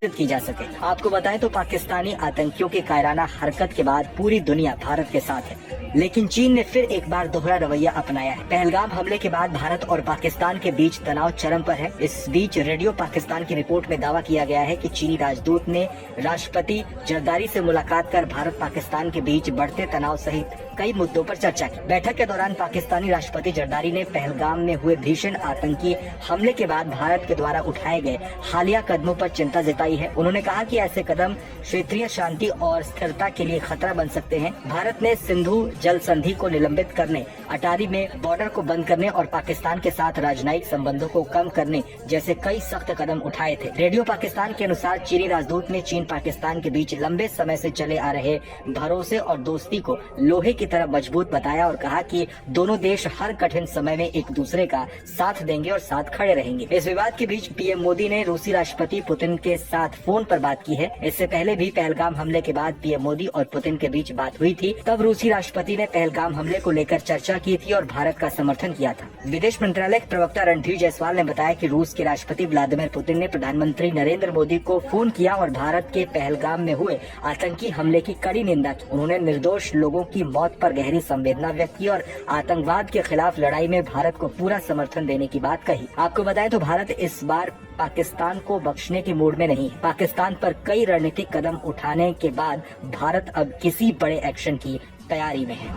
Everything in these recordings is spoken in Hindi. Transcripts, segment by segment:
की जा सके। आपको बताएं तो पाकिस्तानी आतंकियों की कायराना हरकत के बाद पूरी दुनिया भारत के साथ है, लेकिन चीन ने फिर एक बार दोहरा रवैया अपनाया है। पहलगाम हमले के बाद भारत और पाकिस्तान के बीच तनाव चरम पर है। इस बीच रेडियो पाकिस्तान की रिपोर्ट में दावा किया गया है कि चीनी राजदूत ने राष्ट्रपति जरदारी से मुलाकात कर भारत पाकिस्तान के बीच बढ़ते तनाव सहित कई मुद्दों पर चर्चा की। बैठक के दौरान पाकिस्तानी राष्ट्रपति जरदारी ने पहलगाम में हुए भीषण आतंकी हमले के बाद भारत के द्वारा उठाए गए हालिया कदमों पर चिंता जताई है। उन्होंने कहा कि ऐसे कदम क्षेत्रीय शांति और स्थिरता के लिए खतरा बन सकते हैं। भारत ने सिंधु जल संधि को निलंबित करने, अटारी में बॉर्डर को बंद करने और पाकिस्तान के साथ राजनयिक संबंधों को कम करने जैसे कई सख्त कदम उठाए थे। रेडियो पाकिस्तान के अनुसार चीनी राजदूत ने चीन पाकिस्तान के बीच लंबे समय से चले आ रहे भरोसे और दोस्ती को लोहे की तरह मजबूत बताया और कहा कि दोनों देश हर कठिन समय में एक दूसरे का साथ देंगे और साथ खड़े रहेंगे। इस विवाद के बीच पीएम मोदी ने रूसी राष्ट्रपति पुतिन के साथ फोन पर बात की है। इससे पहले भी पहलगाम हमले के बाद पीएम मोदी और पुतिन के बीच बात हुई थी। तब रूसी राष्ट्रपति ने पहलगाम हमले को लेकर चर्चा की थी और भारत का समर्थन किया था। विदेश मंत्रालय के प्रवक्ता रणधीर जायसवाल ने बताया कि रूस के राष्ट्रपति व्लादिमीर पुतिन ने प्रधानमंत्री नरेंद्र मोदी को फोन किया और भारत के पहलगाम में हुए आतंकी हमले की कड़ी निंदा की। उन्होंने निर्दोष लोगों की मौत पर गहरी संवेदना व्यक्त की और आतंकवाद के खिलाफ लड़ाई में भारत को पूरा समर्थन देने की बात कही। आपको बताएं तो भारत इस बार पाकिस्तान को बख्शने के मूड में नहीं है। पाकिस्तान पर कई रणनीतिक कदम उठाने के बाद भारत अब किसी बड़े एक्शन की तैयारी में है।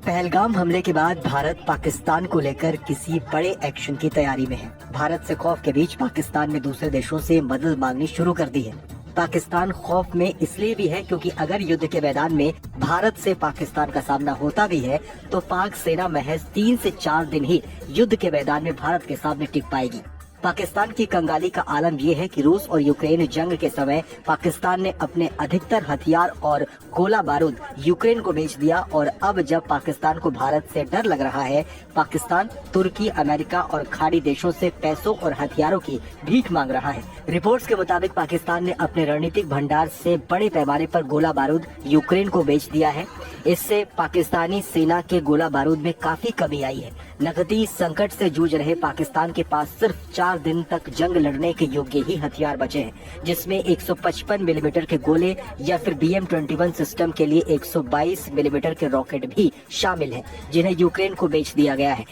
पहलगाम हमले के बाद भारत पाकिस्तान को लेकर किसी बड़े एक्शन की तैयारी में है। भारत से खौफ के बीच पाकिस्तान ने दूसरे देशों से मदद मांगनी शुरू कर दी है। पाकिस्तान खौफ में इसलिए भी है क्योंकि अगर युद्ध के मैदान में भारत से पाकिस्तान का सामना होता भी है तो पाक सेना महज 3 से 4 दिन ही युद्ध के मैदान में भारत के सामने टिक पाएगी। पाकिस्तान की कंगाली का आलम यह है कि रूस और यूक्रेन जंग के समय पाकिस्तान ने अपने अधिकतर हथियार और गोला बारूद यूक्रेन को बेच दिया और अब जब पाकिस्तान को भारत से डर लग रहा है, पाकिस्तान तुर्की, अमेरिका और खाड़ी देशों से पैसों और हथियारों की भीख मांग रहा है। रिपोर्ट्स के मुताबिक पाकिस्तान ने अपने रणनीतिक भंडार से बड़े पैमाने पर गोला बारूद यूक्रेन को बेच दिया है। इससे पाकिस्तानी सेना के गोला बारूद में काफी कमी आई है। नकदी संकट से जूझ रहे पाकिस्तान के पास सिर्फ 4 दिन तक जंग लड़ने के योग्य ही हथियार बचे हैं, जिसमें 155 मिलीमीटर के गोले या फिर BM-21 सिस्टम के लिए 122 मिलीमीटर के रॉकेट भी शामिल हैं, जिन्हें यूक्रेन को बेच दिया गया है।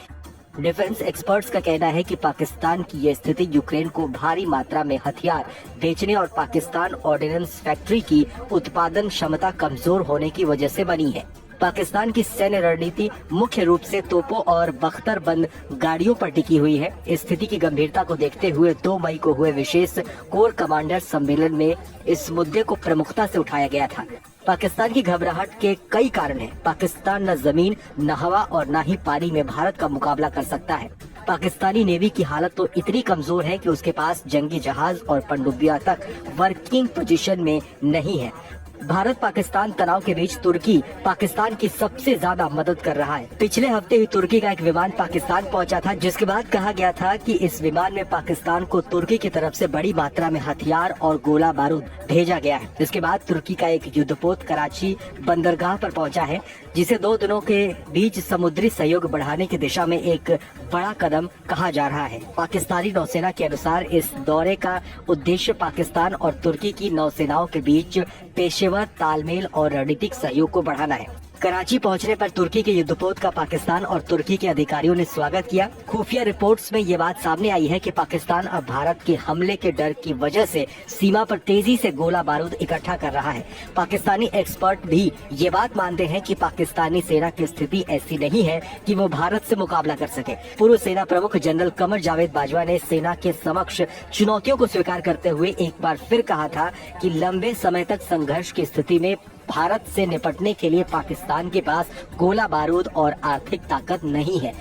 डिफेंस एक्सपर्ट्स का कहना है कि पाकिस्तान की यह स्थिति यूक्रेन को भारी मात्रा में हथियार बेचने और पाकिस्तान ऑर्डिनेंस फैक्ट्री की उत्पादन क्षमता कमजोर होने की वजह से बनी है। पाकिस्तान की सैन्य रणनीति मुख्य रूप से तोपों और बख्तरबंद गाड़ियों पर टिकी हुई है। इस स्थिति की गंभीरता को देखते हुए 2 मई को हुए विशेष कोर कमांडर सम्मेलन में इस मुद्दे को प्रमुखता से उठाया गया था। पाकिस्तान की घबराहट के कई कारण हैं। पाकिस्तान न जमीन, न हवा और न ही पानी में भारत का मुकाबला कर सकता है। पाकिस्तानी नेवी की हालत तो इतनी कमजोर है कि उसके पास जंगी जहाज और पनडुब्बियां तक वर्किंग पोजीशन में नहीं है। भारत पाकिस्तान तनाव के बीच तुर्की पाकिस्तान की सबसे ज्यादा मदद कर रहा है। पिछले हफ्ते ही तुर्की का एक विमान पाकिस्तान पहुंचा था, जिसके बाद कहा गया था कि इस विमान में पाकिस्तान को तुर्की की तरफ से बड़ी मात्रा में हथियार और गोला बारूद भेजा गया है। इसके बाद तुर्की का एक युद्धपोत कराची बंदरगाह पर पहुंचा है, जिसे 2 दिनों के बीच समुद्री सहयोग बढ़ाने की दिशा में एक बड़ा कदम कहा जा रहा है। पाकिस्तानी नौसेना के अनुसार इस दौरे का उद्देश्य पाकिस्तान और तुर्की की नौसेनाओं के बीच पेशेवर तालमेल और रणनीतिक सहयोग को बढ़ाना है। कराची पहुंचने पर तुर्की के युद्धपोत का पाकिस्तान और तुर्की के अधिकारियों ने स्वागत किया। खुफिया रिपोर्ट्स में ये बात सामने आई है कि पाकिस्तान अब भारत के हमले के डर की वजह से सीमा पर तेजी से गोला बारूद इकट्ठा कर रहा है। पाकिस्तानी एक्सपर्ट भी ये बात मानते हैं कि पाकिस्तानी सेना की स्थिति ऐसी नहीं है कि वो भारत से मुकाबला कर सके। पूर्व सेना प्रमुख जनरल कमर जावेद बाजवा ने सेना के समक्ष चुनौतियों को स्वीकार करते हुए एक बार फिर कहा था कि लंबे समय तक संघर्ष की स्थिति में भारत से निपटने के लिए पाकिस्तान के पास गोला बारूद और आर्थिक ताकत नहीं है।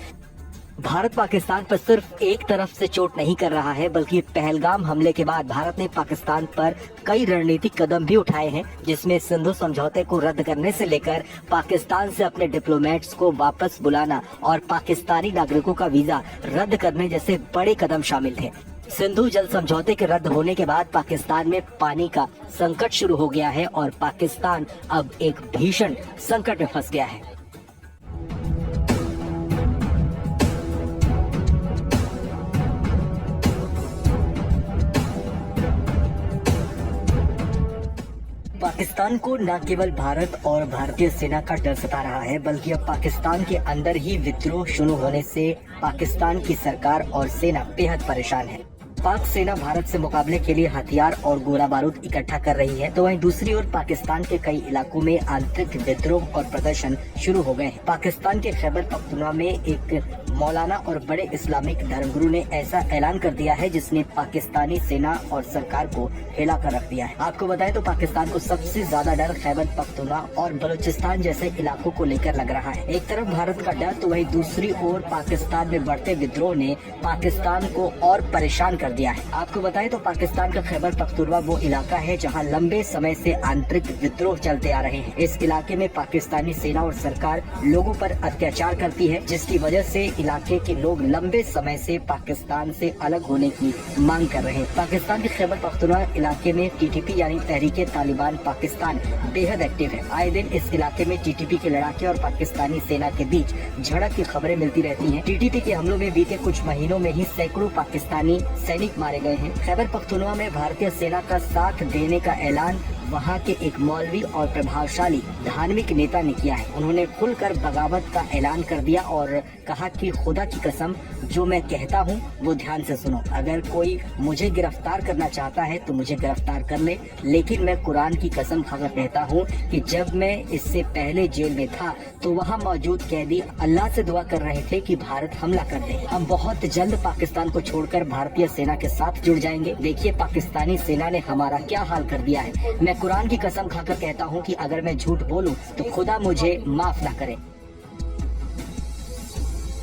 भारत पाकिस्तान पर सिर्फ एक तरफ से चोट नहीं कर रहा है, बल्कि पहलगाम हमले के बाद भारत ने पाकिस्तान पर कई रणनीतिक कदम भी उठाए हैं, जिसमें सिंधु समझौते को रद्द करने से लेकर पाकिस्तान से अपने डिप्लोमेट्स को वापस बुलाना और पाकिस्तानी नागरिकों का वीजा रद्द करने जैसे बड़े कदम शामिल थे। सिंधु जल समझौते के रद्द होने के बाद पाकिस्तान में पानी का संकट शुरू हो गया है और पाकिस्तान अब एक भीषण संकट में फंस गया है। पाकिस्तान को न केवल भारत और भारतीय सेना का डर सता रहा है, बल्कि अब पाकिस्तान के अंदर ही विद्रोह शुरू होने से पाकिस्तान की सरकार और सेना बेहद परेशान है। पाक सेना भारत से मुकाबले के लिए हथियार और गोला बारूद इकट्ठा कर रही है, तो वहीं दूसरी ओर पाकिस्तान के कई इलाकों में आंतरिक विद्रोह और प्रदर्शन शुरू हो गए हैं। पाकिस्तान के खैबर पख्तूनख्वा में एक मौलाना और बड़े इस्लामिक धर्मगुरु ने ऐसा ऐलान कर दिया है जिसने पाकिस्तानी सेना और सरकार को हिला कर रख दिया है। आपको बताएं तो पाकिस्तान को सबसे ज्यादा डर खैबर पख्तूनख्वा और बलूचिस्तान जैसे इलाकों को लेकर लग रहा है। एक तरफ भारत का डर तो वहीं दूसरी ओर पाकिस्तान में बढ़ते विद्रोह ने पाकिस्तान को और परेशान कर दिया है। आपको बताएं तो पाकिस्तान का खैबर पख्तूनख्वा वो इलाका है जहां लंबे समय से आंतरिक विद्रोह चलते आ रहे हैं। इस इलाके में पाकिस्तानी सेना और सरकार लोगों पर अत्याचार करती है, जिसकी वजह से इलाके के लोग लंबे समय से पाकिस्तान से अलग होने की मांग कर रहे हैं। पाकिस्तान के खैबर पख्तूनख्वा इलाके में टीटीपी यानी तहरीके तालिबान पाकिस्तान बेहद एक्टिव है। आए दिन इस इलाके में टीटीपी के लड़ाके और पाकिस्तानी सेना के बीच झड़प की खबरें मिलती रहती हैं। टीटीपी के हमलों में बीते कुछ महीनों में ही सैकड़ों पाकिस्तानी सैनिक मारे गए हैं। खैबर पख्तूनख्वा में भारतीय सेना का साथ देने का ऐलान वहां के एक मौलवी और प्रभावशाली धार्मिक नेता ने किया है। उन्होंने खुलकर बगावत का ऐलान कर दिया और कहा कि खुदा की कसम जो मैं कहता हूं वो ध्यान से सुनो। अगर कोई मुझे गिरफ्तार करना चाहता है तो मुझे गिरफ्तार कर ले, लेकिन मैं कुरान की कसम खाकर कहता हूं कि जब मैं इससे पहले जेल में था तो वहां मौजूद कैदी अल्लाह से दुआ कर रहे थे कि भारत हमला कर दे। हम बहुत जल्द पाकिस्तान को छोड़कर भारतीय सेना के साथ जुड़ जाएंगे। देखिए पाकिस्तानी सेना ने हमारा क्या हाल कर दिया है। मैं कुरान की कसम खाकर कहता हूं कि अगर मैं झूठ बोलूं तो खुदा मुझे माफ ना करे।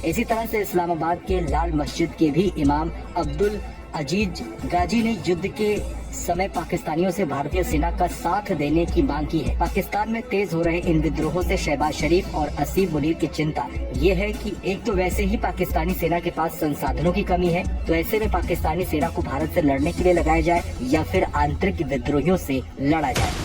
इसी तरह से इस्लामाबाद के लाल मस्जिद के भी इमाम अब्दुल अजीज गाजी ने युद्ध के समय पाकिस्तानियों से भारतीय सेना का साथ देने की मांग की है। पाकिस्तान में तेज हो रहे इन विद्रोहों से शहबाज शरीफ और असीम मुनीर की चिंता ये है कि एक तो वैसे ही पाकिस्तानी सेना के पास संसाधनों की कमी है, तो ऐसे में पाकिस्तानी सेना को भारत से लड़ने के लिए लगाया जाए या फिर आंतरिक विद्रोहियों से लड़ा जाए।